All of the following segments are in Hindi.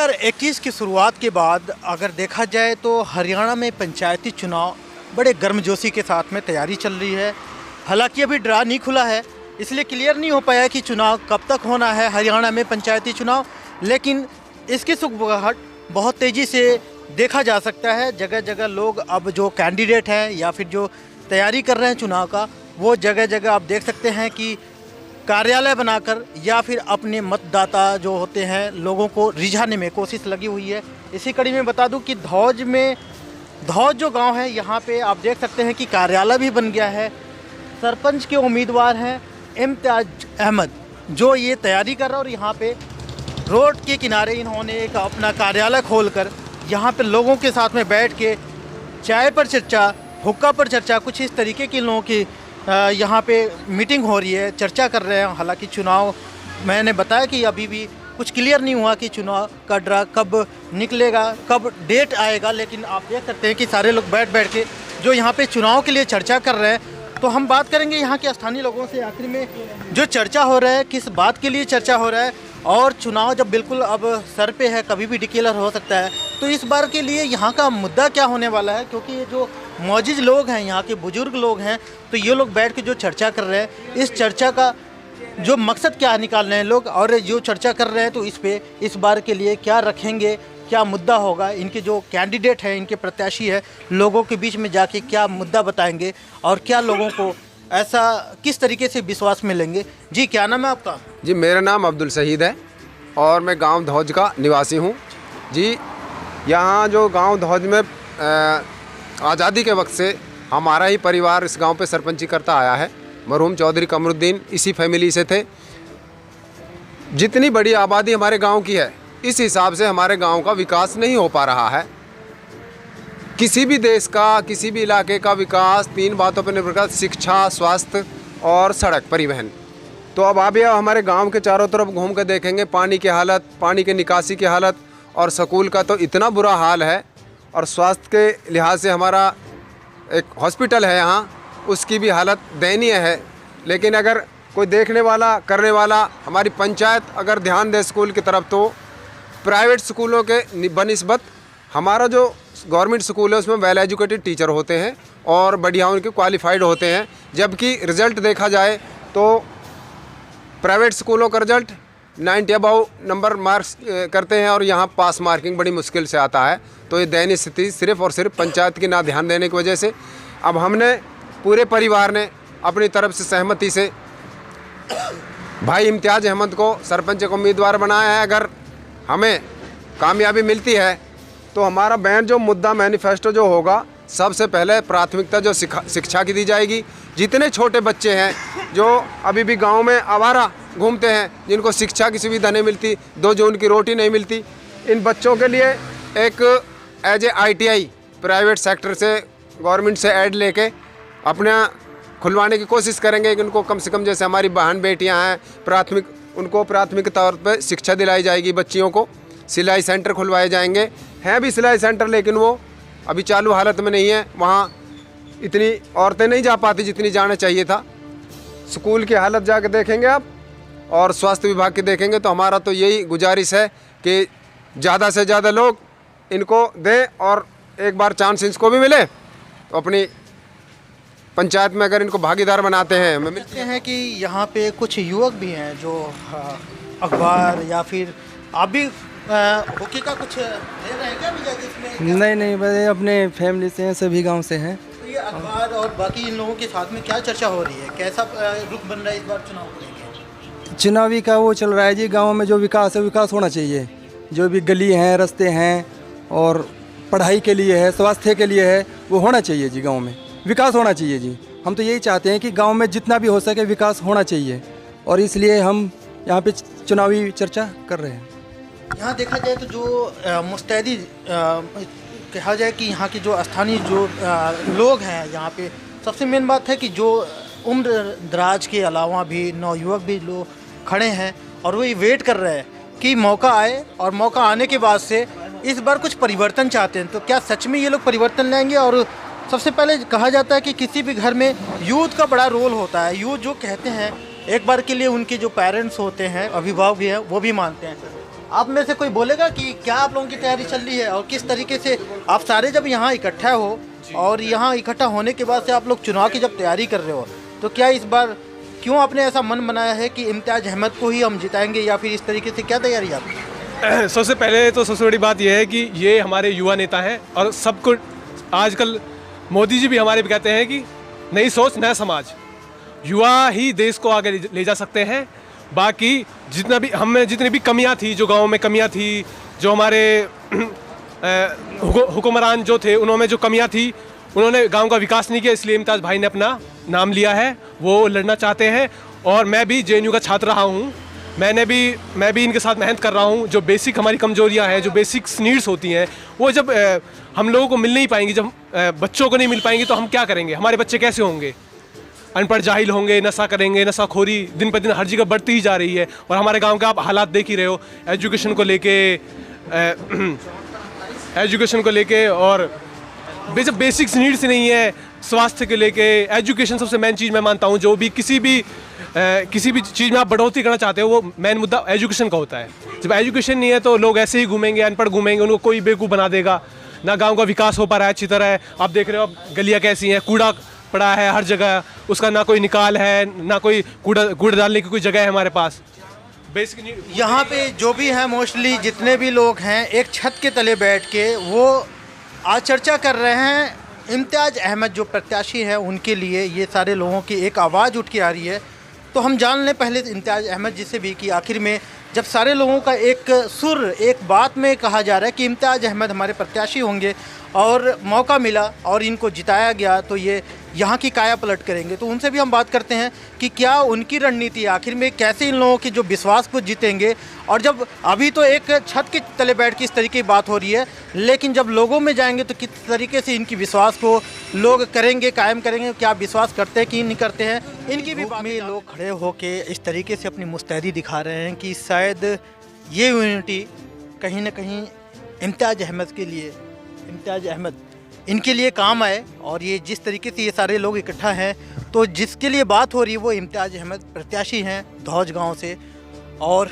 2021 की शुरुआत के बाद अगर देखा जाए तो हरियाणा में पंचायती चुनाव बड़े गर्मजोशी के साथ में तैयारी चल रही है। हालांकि अभी ड्रा नहीं खुला है, इसलिए क्लियर नहीं हो पाया कि चुनाव कब तक होना है हरियाणा में पंचायती चुनाव, लेकिन इसकी सुगबुगाहट बहुत तेज़ी से देखा जा सकता है। जगह जगह लोग अब जो कैंडिडेट हैं या फिर जो तैयारी कर रहे हैं चुनाव का, वो जगह जगह आप देख सकते हैं कि कार्यालय बनाकर या फिर अपने मतदाता जो होते हैं लोगों को रिझाने में कोशिश लगी हुई है। इसी कड़ी में बता दूं कि धौज जो गांव है, यहाँ पे आप देख सकते हैं कि कार्यालय भी बन गया है। सरपंच के उम्मीदवार हैं इम्तियाज अहमद, जो ये तैयारी कर रहा है और यहाँ पे रोड के किनारे इन्होंने एक अपना कार्यालय खोलकर यहाँ पे लोगों के साथ में बैठ के चाय पर चर्चा, हुक्का पर चर्चा, कुछ इस तरीके की लोगों की यहाँ पे मीटिंग हो रही है, चर्चा कर रहे हैं। हालांकि चुनाव, मैंने बताया कि अभी भी कुछ क्लियर नहीं हुआ कि चुनाव का ड्रा कब निकलेगा, कब डेट आएगा, लेकिन आप देख सकते हैं कि सारे लोग बैठ के जो यहाँ पे चुनाव के लिए चर्चा कर रहे हैं। तो हम बात करेंगे यहाँ के स्थानीय लोगों से, आखिर में जो चर्चा हो रहा है किस बात के लिए चर्चा हो रहा है, और चुनाव जब बिल्कुल अब सर पे है, कभी भी डिक्लेयर हो सकता है, तो इस बार के लिए यहाँ का मुद्दा क्या होने वाला है। क्योंकि ये जो मौजूद लोग हैं, यहाँ के बुजुर्ग लोग हैं, तो ये लोग बैठ के जो चर्चा कर रहे हैं, इस चर्चा का जो मकसद क्या निकाल रहे हैं लोग, और जो चर्चा कर रहे हैं तो इस पे इस बार के लिए क्या रखेंगे, क्या मुद्दा होगा, इनके जो कैंडिडेट हैं, इनके प्रत्याशी है, लोगों के बीच में जाके क्या मुद्दा बताएंगे और क्या लोगों को ऐसा किस तरीके से विश्वास में लेंगे। जी, क्या नाम है आपका? जी, मेरा नाम अब्दुल शहीद है और मैं गांव धौज का निवासी हूं। जी, यहाँ जो गांव धौज में आज़ादी के वक्त से हमारा ही परिवार इस गांव पे सरपंची करता आया है। मरहूम चौधरी कमरुद्दीन इसी फैमिली से थे। जितनी बड़ी आबादी हमारे गांव की है, इस हिसाब से हमारे गांव का विकास नहीं हो पा रहा है। किसी भी देश का, किसी भी इलाके का विकास 3 बातों पर निर्भर करता है: शिक्षा, स्वास्थ्य और सड़क परिवहन। तो अब आप यह हमारे गांव के चारों तरफ घूम कर देखेंगे, पानी की हालत, पानी के निकासी की हालत और स्कूल का तो इतना बुरा हाल है। और स्वास्थ्य के लिहाज से हमारा एक हॉस्पिटल है यहाँ, उसकी भी हालत दयनीय है। लेकिन अगर कोई देखने वाला, करने वाला, हमारी पंचायत अगर ध्यान दे स्कूल की तरफ, तो प्राइवेट स्कूलों के बनिस्बत हमारा जो गवर्नमेंट स्कूल है उसमें वेल एजुकेटेड टीचर होते हैं और बढ़िया उनके क्वालिफाइड होते हैं। जबकि रिज़ल्ट देखा जाए तो प्राइवेट स्कूलों का रिज़ल्ट 90 अबव नंबर मार्क्स करते हैं और यहाँ पास मार्किंग बड़ी मुश्किल से आता है। तो ये दयनीय स्थिति सिर्फ़ और सिर्फ पंचायत की ना ध्यान देने की वजह से। अब हमने पूरे परिवार ने अपनी तरफ से सहमति से भाई इम्तियाज अहमद को सरपंच का उम्मीदवार बनाया है। अगर हमें कामयाबी मिलती है तो हमारा बैन जो मुद्दा मैनिफेस्टो जो होगा, सबसे पहले प्राथमिकता जो शिक्षा की दी जाएगी। जितने छोटे बच्चे हैं जो अभी भी गांव में आवारा घूमते हैं, जिनको शिक्षा की सुविधा नहीं मिलती, 2 जून की रोटी नहीं मिलती, इन बच्चों के लिए एक as a ITI private sector से, गवर्नमेंट से ऐड लेके अपना खुलवाने की कोशिश करेंगे कि उनको कम से कम, जैसे हमारी बहन बेटियां हैं, उनको प्राथमिक तौर पे शिक्षा दिलाई जाएगी। बच्चियों को सिलाई सेंटर खुलवाए जाएंगे। हैं भी सिलाई सेंटर, लेकिन वो अभी चालू हालत में नहीं है। वहाँ इतनी औरतें नहीं जा पाती जितनी जाना चाहिए था। स्कूल की हालत जाकर देखेंगे आप और स्वास्थ्य विभाग की देखेंगे, तो हमारा तो यही गुजारिश है कि ज़्यादा से ज़्यादा लोग इनको दें और एक बार चांस इनको भी मिले तो अपनी पंचायत में अगर इनको भागीदार बनाते हैं। हमें मिलते हैं कि यहाँ पे कुछ युवक भी हैं जो अखबार या फिर आप भी हॉकी का कुछ ले रहे हैं क्या अभी जाके इसमें? नहीं, बस अपने फैमिली से हैं, सभी गांव से हैं। तो ये अखबार और बाकी इन लोगों के साथ में क्या चर्चा हो रही है, कैसा रुख बन रहा है इस बार चुनाव को लेकर? चुनावी का वो चल रहा है जी, गाँव में जो विकास है, विकास होना चाहिए। जो भी गली हैं, रास्ते हैं और पढ़ाई के लिए है, स्वास्थ्य के लिए है, वो होना चाहिए जी। गाँव में विकास होना चाहिए जी। हम तो यही चाहते हैं कि गाँव में जितना भी हो सके विकास होना चाहिए, और इसलिए हम यहाँ पे चुनावी चर्चा कर रहे हैं। यहाँ देखा जाए तो जो मुस्तैदी कहा जाए कि यहाँ के जो स्थानीय जो लोग हैं, यहाँ पे सबसे मेन बात है कि जो उम्र दराज के अलावा भी नौयुवक भी लोग खड़े हैं और वही वेट कर रहे हैं कि मौका आए, और मौका आने के बाद से इस बार कुछ परिवर्तन चाहते हैं। तो क्या सच में ये लोग परिवर्तन लाएंगे? और सबसे पहले कहा जाता है कि किसी भी घर में यूथ का बड़ा रोल होता है। यूथ जो कहते हैं एक बार के लिए उनके जो पेरेंट्स होते हैं, अभिभावक भी हैं, वो भी मानते हैं। आप में से कोई बोलेगा कि क्या आप लोगों की तैयारी चल रही है और किस तरीके से आप सारे जब यहाँ इकट्ठा हो और यहाँ इकट्ठा होने के बाद से आप लोग चुनाव की जब तैयारी कर रहे हो, तो क्या इस बार क्यों आपने ऐसा मन बनाया है कि इम्तियाज़ अहमद को ही हम जिताएंगे, या फिर इस तरीके से क्या तैयारी है आपकी? सबसे पहले तो सबसे बड़ी बात यह है कि ये हमारे युवा नेता हैं और सबको आजकल मोदी जी भी हमारे भी कहते हैं कि नई सोच नया समाज, युवा ही देश को आगे ले जा सकते हैं। बाकी जितना भी हम में जितनी भी कमियां थी, जो गांव में कमियां थी, जो हमारे हुक्मरान जो थे उन्होंने जो कमियां थी, उन्होंने गांव का विकास नहीं किया, इसलिए इम्तियाज़ भाई ने अपना नाम लिया है, वो लड़ना चाहते हैं। और मैं भी JNU का छात्र रहा हूँ, मैं भी इनके साथ मेहनत कर रहा हूँ। जो बेसिक हमारी कमजोरियाँ हैं, जो बेसिक नीड्स होती हैं, वो जब हम लोगों को मिल नहीं पाएंगी, जब बच्चों को नहीं मिल पाएंगी तो हम क्या करेंगे? हमारे बच्चे कैसे होंगे? अनपढ़ जाहिल होंगे, नशा करेंगे, नशाखोरी दिन पर दिन हर जगह बढ़ती ही जा रही है। और हमारे गांव के आप हालात देख ही रहे हो, एजुकेशन को लेके और जब बेसिक्स नीड्स नहीं है, स्वास्थ्य के लेके, एजुकेशन सबसे मेन चीज़ मैं मानता हूँ। जो भी किसी भी चीज़ में आप बढ़ोतरी करना चाहते हो, वो मेन मुद्दा एजुकेशन का होता है। जब एजुकेशन नहीं है तो लोग ऐसे ही घूमेंगे, अनपढ़ घूमेंगे, उनको कोई बेवकूफ़ बना देगा। ना गांव का विकास हो पा रहा है अच्छी तरह। आप देख रहे हो अब गलियाँ कैसी हैं, कूड़ा पड़ा है हर जगह, उसका ना कोई निकाल है, ना कोई कूड़ा डालने की कोई जगह है हमारे पास। बेसिक यहाँ पे जो भी है, मोस्टली जितने भी लोग हैं, एक छत के तले बैठ के वो आज चर्चा कर रहे हैं। इम्तियाज़ अहमद जो प्रत्याशी है उनके लिए ये सारे लोगों की एक आवाज़ उठ के आ रही है। तो हम जान लें पहले इम्तियाज़ अहमद जी से भी कि आखिर में जब सारे लोगों का एक सुर, एक बात में कहा जा रहा है कि इम्तियाज़ अहमद हमारे प्रत्याशी होंगे और मौका मिला और इनको जिताया गया, तो ये यहाँ की काया पलट करेंगे। तो उनसे भी हम बात करते हैं कि क्या उनकी रणनीति है, आखिर में कैसे इन लोगों के जो विश्वास को जीतेंगे। और जब अभी तो एक छत के तले बैठ के इस तरीके की बात हो रही है, लेकिन जब लोगों में जाएंगे तो किस तरीके से इनकी विश्वास को लोग करेंगे, कायम करेंगे, क्या विश्वास करते हैं कि नहीं करते हैं, इनकी भी बात में लोग खड़े होकर इस तरीके से अपनी मुस्तैदी दिखा रहे हैं कि शायद ये यूनिटी कहीं ना कहीं इम्तियाज़ अहमद के लिए, इम्तियाज़ अहमद इनके लिए काम आए। और ये जिस तरीके से ये सारे लोग इकट्ठा हैं, तो जिसके लिए बात हो रही है वो इम्तियाज़ अहमद प्रत्याशी हैं धौज गांव से। और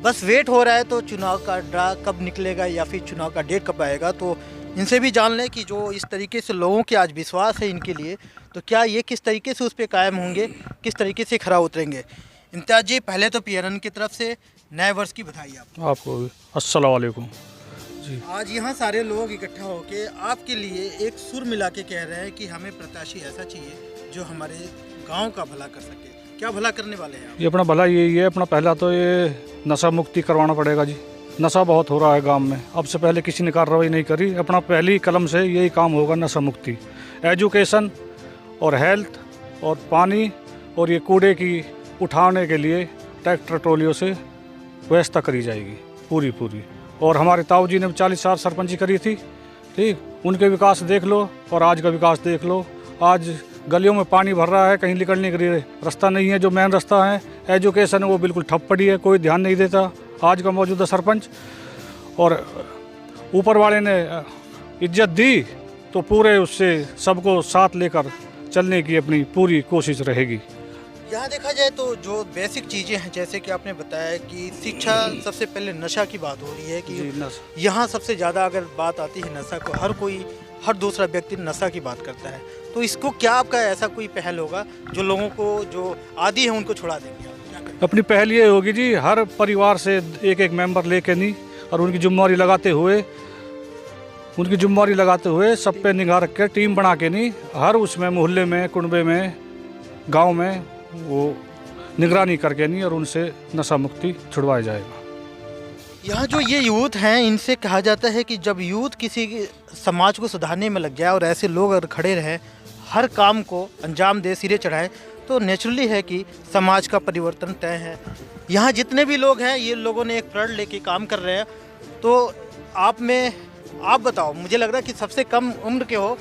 बस वेट हो रहा है तो चुनाव का ड्रा कब निकलेगा या फिर चुनाव का डेट कब आएगा। तो इनसे भी जान लें कि जो इस तरीके से लोगों के आज विश्वास है इनके लिए, तो क्या ये किस तरीके से उस पर कायम होंगे, किस तरीके से खरा उतरेंगे। इम्तियाज़ जी, पहले तो PRN की तरफ से नए वर्ष की बधाई आपको भी। अस्सलाम वालेकुम जी। आज यहाँ सारे लोग इकट्ठा होके आपके लिए एक सुर मिला के कह रहे हैं कि हमें प्रत्याशी ऐसा चाहिए जो हमारे गांव का भला कर सके। क्या भला करने वाले हैं आप? ये अपना भला यही है, अपना पहला तो ये नशा मुक्ति करवाना पड़ेगा जी। नशा बहुत हो रहा है गांव में, अब से पहले किसी ने कार्रवाई नहीं करी। अपना पहली कलम से यही काम होगा, नशा मुक्ति। एजुकेशन और हेल्थ और पानी और ये कूड़े की उठाने के लिए ट्रैक्टर ट्रॉलियों से व्यवस्था करी जाएगी पूरी। और हमारे ताऊ जी ने 40 साल सरपंची करी थी, ठीक, उनके विकास देख लो और आज का विकास देख लो। आज गलियों में पानी भर रहा है, कहीं निकलने के लिए रास्ता नहीं है। जो मेन रास्ता है, एजुकेशन है, वो बिल्कुल ठप पड़ी है, कोई ध्यान नहीं देता आज का मौजूदा सरपंच। और ऊपर वाले ने इज्जत दी तो पूरे उससे सबको साथ लेकर चलने की अपनी पूरी कोशिश रहेगी। यहाँ देखा जाए तो जो बेसिक चीज़ें हैं, जैसे कि आपने बताया कि शिक्षा, सबसे पहले नशा की बात हो रही है कि यहाँ सबसे ज़्यादा अगर बात आती है नशा को, हर दूसरा व्यक्ति नशा की बात करता है। तो इसको क्या आपका ऐसा कोई पहल होगा जो लोगों को जो आदी है उनको छुड़ा देंगे? अपनी पहल ये होगी जी, हर परिवार से एक मेंबर लेके नहीं, और उनकी जिम्मेवारी लगाते हुए सब पे निगाह रख के टीम बना के नहीं, हर उसमें मोहल्ले में, कुनबे में, गांव में वो निगरानी करके नहीं, और उनसे नशा मुक्ति छुड़वाया जाएगा। यहाँ जो ये यूथ हैं, इनसे कहा जाता है कि जब यूथ किसी समाज को सुधारने में लग जाए और ऐसे लोग अगर खड़े रहें, हर काम को अंजाम दे, सिरे चढ़ाएं, तो नेचुरली है कि समाज का परिवर्तन तय है। यहाँ जितने भी लोग हैं, ये लोगों ने एक प्रण लेके काम कर रहे हैं। तो आप बताओ, मुझे लग रहा है कि सबसे कम उम्र के हो,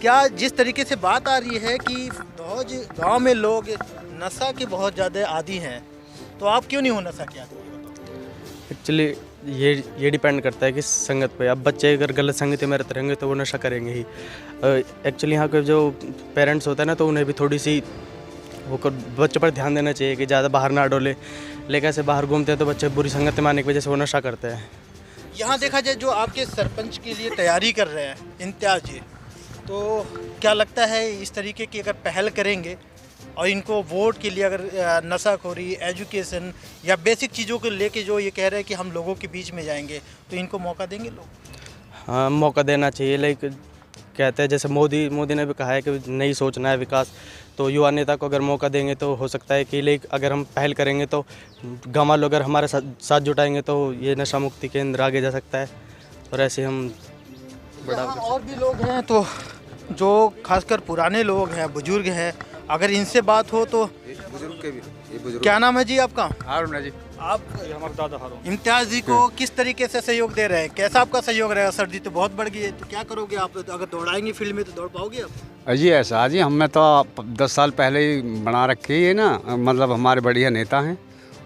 क्या जिस तरीके से बात आ रही है कि धौज गाँव में लोग नशा के बहुत ज़्यादा आदी हैं, तो आप क्यों नहीं हो नशा के आदी? एक्चुअली ये डिपेंड करता है कि संगत पे। अब बच्चे अगर गलत संगति में रहते रहेंगे तो वो नशा करेंगे ही। एक्चुअली यहाँ के जो पेरेंट्स होते हैं ना, तो उन्हें भी थोड़ी सी बच्चों पर ध्यान देना चाहिए कि ज़्यादा बाहर ना डोले। लेकिन ऐसे बाहर घूमते हैं तो बच्चे बुरी संगत में आने की वजह से वो नशा करते हैं। यहाँ देखा जाए जो आपके सरपंच के लिए तैयारी कर रहे हैं इम्तियाज़ जी, तो क्या लगता है इस तरीके की अगर पहल करेंगे और इनको वोट के लिए अगर नशाखोरी, एजुकेशन या बेसिक चीज़ों को लेके जो ये कह रहे हैं कि हम लोगों के बीच में जाएंगे, तो इनको मौका देंगे लोग? हाँ, मौका देना चाहिए। लाइक कहते हैं जैसे मोदी ने भी कहा है कि नहीं सोचना है विकास, तो युवा नेता को अगर मौका देंगे तो हो सकता है कि लाइक अगर हम पहल करेंगे तो गाँव वालों अगर हमारे साथ जुटाएंगे तो ये नशा मुक्ति केंद्र आगे जा सकता है और ऐसे हम बड़ा। और भी लोग हैं तो जो खासकर पुराने लोग हैं, बुजुर्ग हैं, अगर इनसे बात हो तो बुजुर्ग के भी क्या नाम है जी आपका? हारून है जी। आप ये हमारे दादा हारून। इम्तियाज़ जी को किस तरीके से सहयोग दे रहे हैं? कैसा आपका सहयोग रहेगा? सर्दी तो बहुत बढ़ गई है, तो क्या करोगे आप? अगर दौड़ाएंगे फील्ड में तो दौड़ पाओगे आप? जी ऐसा जी, हमने तो 10 साल पहले ही बना रखी है ना, मतलब हमारे बढ़िया नेता हैं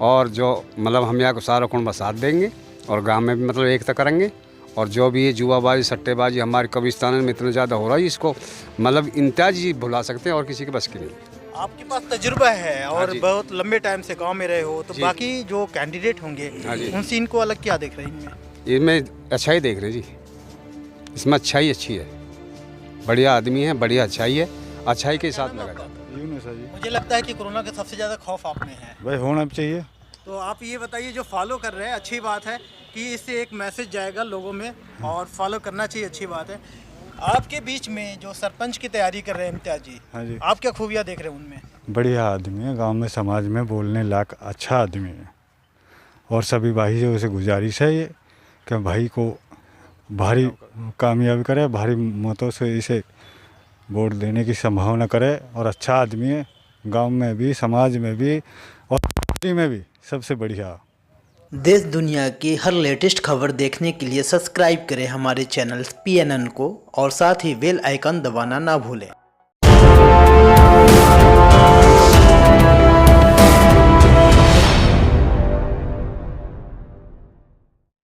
और जो मतलब हम यहाँ को सारा कुंड साथ देंगे और गांव में भी मतलब एकता करेंगे। और जो भी ये जुआबाजी, सट्टेबाजी हमारे कब्रिस्तान में इतना ज़्यादा हो रहा है, इसको मतलब इम्तियाज़ जी भुला सकते हैं और किसी के बस की नहीं। आपके पास तजुर्बा है और जी। बहुत लंबे टाइम से गांव में रहे हो, तो जी। बाकी जो कैंडिडेट होंगे जी। उनसे इनको अलग क्या देख रहे हैं इनमें? इनमें अच्छा ही देख रहे जी, इसमें अच्छाई अच्छी है, बढ़िया आदमी है, बढ़िया अच्छाई है, अच्छाई के साथ लगा जाता है। मुझे लगता है कि कोरोना का सबसे ज़्यादा खौफ आप में है, भाई होना भी चाहिए। तो आप ये बताइए, जो फॉलो कर रहे हैं अच्छी बात है कि इससे एक मैसेज जाएगा लोगों में और फॉलो करना चाहिए, अच्छी बात है। आपके बीच में जो सरपंच की तैयारी कर रहे हैं इम्तियाज़ जी, हाँ जी, आप क्या खूबियाँ देख रहे हैं उनमें? बढ़िया आदमी है, गांव में समाज में बोलने लायक अच्छा आदमी है। और सभी भाई से गुजारिश है ये कि भाई को भारी कामयाबी करे, भारी मतों से इसे वोट देने की संभावना करे। और अच्छा आदमी है, गांव में भी, समाज में भी और पार्टी में भी सबसे बढ़िया। देश दुनिया की हर लेटेस्ट खबर देखने के लिए सब्सक्राइब करें हमारे चैनल PNN को और साथ ही बेल आइकन दबाना ना भूलें।